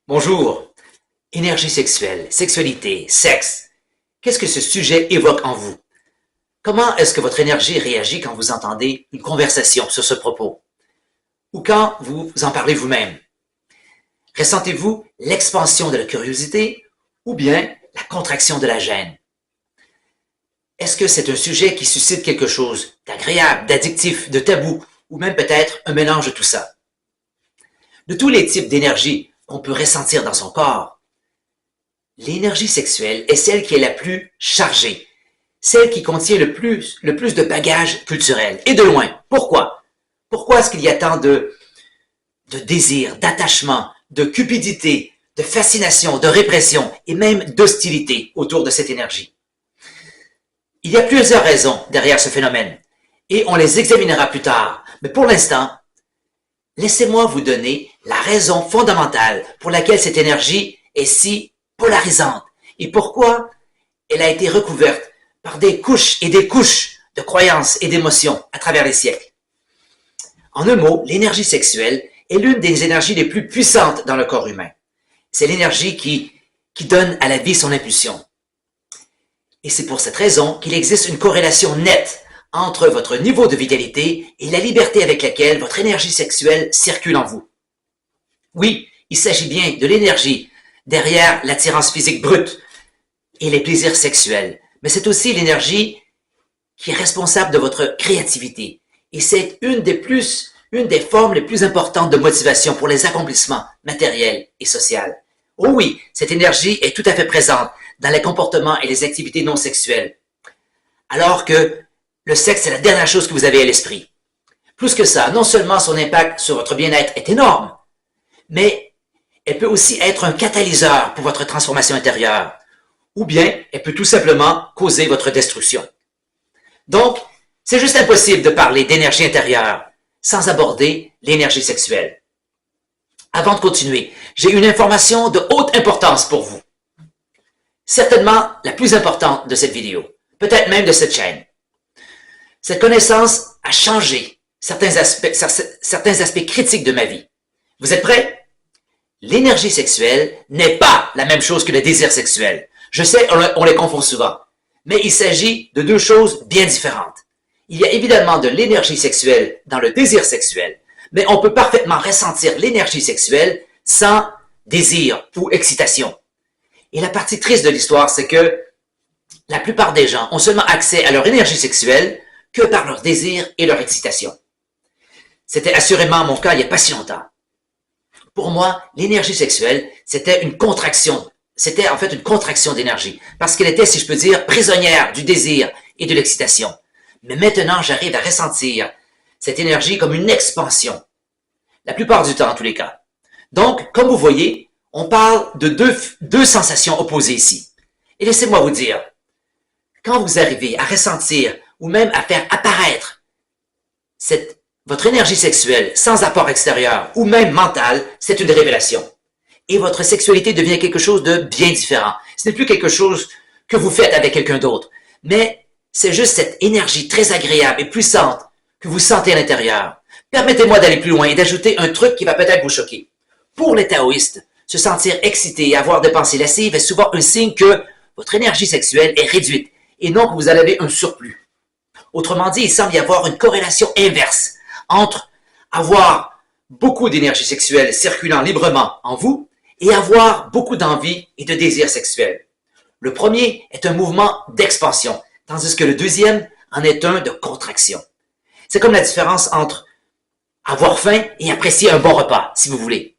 Bonjour. Énergie sexuelle, sexualité, sexe. Qu'est-ce que ce sujet évoque en vous? Comment est-ce que votre énergie réagit quand vous entendez une conversation sur ce propos? Ou quand vous en parlez vous-même? Ressentez-vous l'expansion de la curiosité ou bien la contraction de la gêne? Est-ce que c'est un sujet qui suscite quelque chose d'agréable, d'addictif, de tabou, ou même peut-être un mélange de tout ça? De tous les types d'énergie qu'on peut ressentir dans son corps, l'énergie sexuelle est celle qui est la plus chargée, celle qui contient le plus de bagages culturels, et de loin. Pourquoi? Pourquoi est-ce qu'il y a tant de désir, d'attachement, de cupidité, de fascination, de répression et même d'hostilité autour de cette énergie? Il y a plusieurs raisons derrière ce phénomène, et on les examinera plus tard. Mais pour l'instant, laissez-moi vous donner la raison fondamentale pour laquelle cette énergie est si polarisante et pourquoi elle a été recouverte par des couches et des couches de croyances et d'émotions à travers les siècles. En un mot, l'énergie sexuelle est l'une des énergies les plus puissantes dans le corps humain. C'est l'énergie qui donne à la vie son impulsion. Et c'est pour cette raison qu'il existe une corrélation nette entre votre niveau de vitalité et la liberté avec laquelle votre énergie sexuelle circule en vous. Oui, il s'agit bien de l'énergie derrière l'attirance physique brute et les plaisirs sexuels, mais c'est aussi l'énergie qui est responsable de votre créativité. Et c'est une des formes les plus importantes de motivation pour les accomplissements matériels et sociaux. Oh oui, cette énergie est tout à fait présente dans les comportements et les activités non sexuelles. Alors que le sexe, c'est la dernière chose que vous avez à l'esprit. Plus que ça, non seulement son impact sur votre bien-être est énorme, mais elle peut aussi être un catalyseur pour votre transformation intérieure. Ou bien, elle peut tout simplement causer votre destruction. Donc, c'est juste impossible de parler d'énergie intérieure sans aborder l'énergie sexuelle. Avant de continuer, j'ai une information de haute importance pour vous. Certainement la plus importante de cette vidéo, peut-être même de cette chaîne. Cette connaissance a changé certains aspects critiques de ma vie. Vous êtes prêts? L'énergie sexuelle n'est pas la même chose que le désir sexuel. Je sais, on les confond souvent, mais il s'agit de deux choses bien différentes. Il y a évidemment de l'énergie sexuelle dans le désir sexuel, mais on peut parfaitement ressentir l'énergie sexuelle sans désir ou excitation. Et la partie triste de l'histoire, c'est que la plupart des gens ont seulement accès à leur énergie sexuelle que par leur désir et leur excitation. C'était assurément mon cas il n'y a pas si longtemps. Pour moi, l'énergie sexuelle, c'était une contraction. C'était en fait une contraction d'énergie, parce qu'elle était, si je peux dire, prisonnière du désir et de l'excitation. Mais maintenant, j'arrive à ressentir cette énergie comme une expansion. La plupart du temps, en tous les cas. Donc, comme vous voyez, on parle de deux sensations opposées ici. Et laissez-moi vous dire, quand vous arrivez à ressentir ou même à faire apparaître votre énergie sexuelle sans apport extérieur ou même mental, c'est une révélation. Et votre sexualité devient quelque chose de bien différent. Ce n'est plus quelque chose que vous faites avec quelqu'un d'autre, mais c'est juste cette énergie très agréable et puissante que vous sentez à l'intérieur. Permettez-moi d'aller plus loin et d'ajouter un truc qui va peut-être vous choquer. Pour les taoïstes, se sentir excité et avoir des pensées lascives est souvent un signe que votre énergie sexuelle est réduite et non que vous en avez un surplus. Autrement dit, il semble y avoir une corrélation inverse entre avoir beaucoup d'énergie sexuelle circulant librement en vous et avoir beaucoup d'envie et de désir sexuel. Le premier est un mouvement d'expansion, tandis que le deuxième en est un de contraction. C'est comme la différence entre avoir faim et apprécier un bon repas, si vous voulez.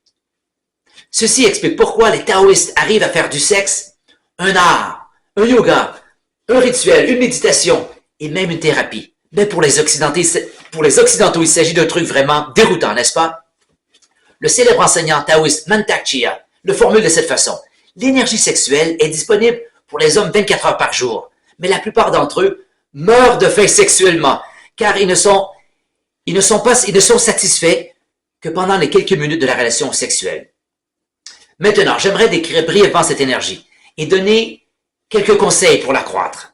Ceci explique pourquoi les taoïstes arrivent à faire du sexe un art, un yoga, un rituel, une méditation et même une thérapie. Mais pour les Occidentaux, il s'agit d'un truc vraiment déroutant, n'est-ce pas? Le célèbre enseignant taoïste Mantak Chia le formule de cette façon. L'énergie sexuelle est disponible pour les hommes 24 heures par jour, mais la plupart d'entre eux meurent de faim sexuellement, car ils ne sont satisfaits que pendant les quelques minutes de la relation sexuelle. Maintenant, j'aimerais décrire brièvement cette énergie et donner quelques conseils pour l'accroître.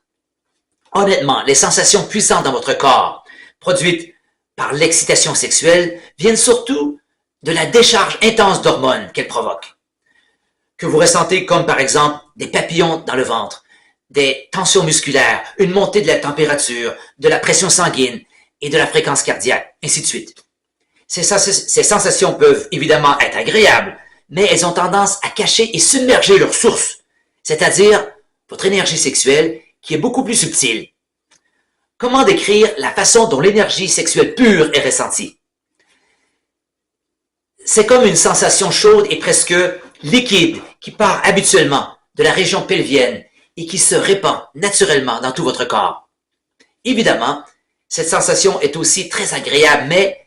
Honnêtement, les sensations puissantes dans votre corps, produites par l'excitation sexuelle, viennent surtout de la décharge intense d'hormones qu'elle provoque. que vous ressentez comme par exemple des papillons dans le ventre, des tensions musculaires, une montée de la température, de la pression sanguine et de la fréquence cardiaque, ainsi de suite. Ces sensations peuvent évidemment être agréables, mais elles ont tendance à cacher et submerger leur source, c'est-à-dire votre énergie sexuelle qui est beaucoup plus subtile. Comment décrire la façon dont l'énergie sexuelle pure est ressentie? C'est comme une sensation chaude et presque liquide qui part habituellement de la région pelvienne et qui se répand naturellement dans tout votre corps. Évidemment, cette sensation est aussi très agréable, mais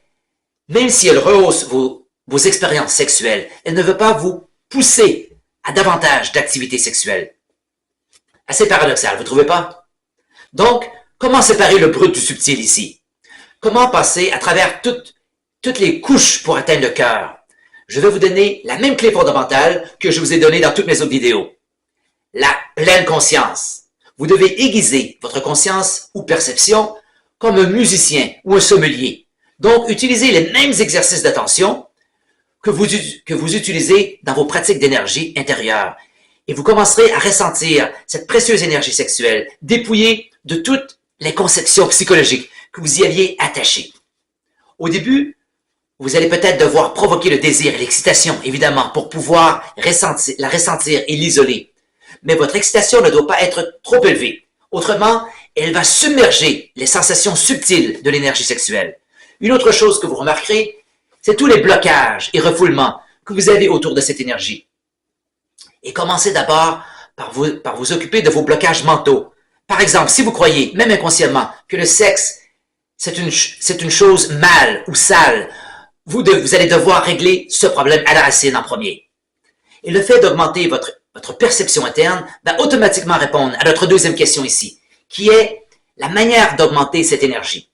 même si elle rehausse vos expériences sexuelles, elle ne veut pas vous pousser à davantage d'activités sexuelles. Assez paradoxal, vous ne trouvez pas? Donc, comment séparer le brut du subtil ici? Comment passer à travers toutes les couches pour atteindre le cœur? Je vais vous donner la même clé fondamentale que je vous ai donnée dans toutes mes autres vidéos. La pleine conscience. Vous devez aiguiser votre conscience ou perception comme un musicien ou un sommelier. Donc, utilisez les mêmes exercices d'attention que vous utilisez dans vos pratiques d'énergie intérieure. Et vous commencerez à ressentir cette précieuse énergie sexuelle, dépouillée de toutes les conceptions psychologiques que vous y aviez attachées. Au début, vous allez peut-être devoir provoquer le désir et l'excitation, évidemment, pour pouvoir la ressentir et l'isoler. Mais votre excitation ne doit pas être trop élevée. Autrement, elle va submerger les sensations subtiles de l'énergie sexuelle. Une autre chose que vous remarquerez, c'est tous les blocages et refoulements que vous avez autour de cette énergie. Et commencez d'abord par vous occuper de vos blocages mentaux. Par exemple, si vous croyez, même inconsciemment, que le sexe, c'est une chose mâle ou sale, vous allez devoir régler ce problème à la racine en premier. Et le fait d'augmenter votre perception interne va automatiquement répondre à notre deuxième question ici, qui est la manière d'augmenter cette énergie.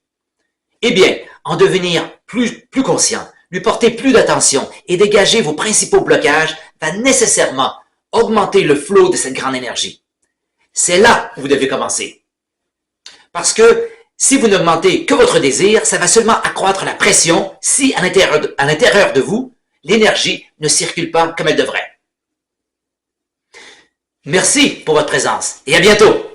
Eh bien, en devenir plus conscient, lui porter plus d'attention et dégager vos principaux blocages va nécessairement augmenter le flot de cette grande énergie. C'est là où vous devez commencer. Parce que si vous n'augmentez que votre désir, ça va seulement accroître la pression si à l'intérieur de vous, l'énergie ne circule pas comme elle devrait. Merci pour votre présence et à bientôt!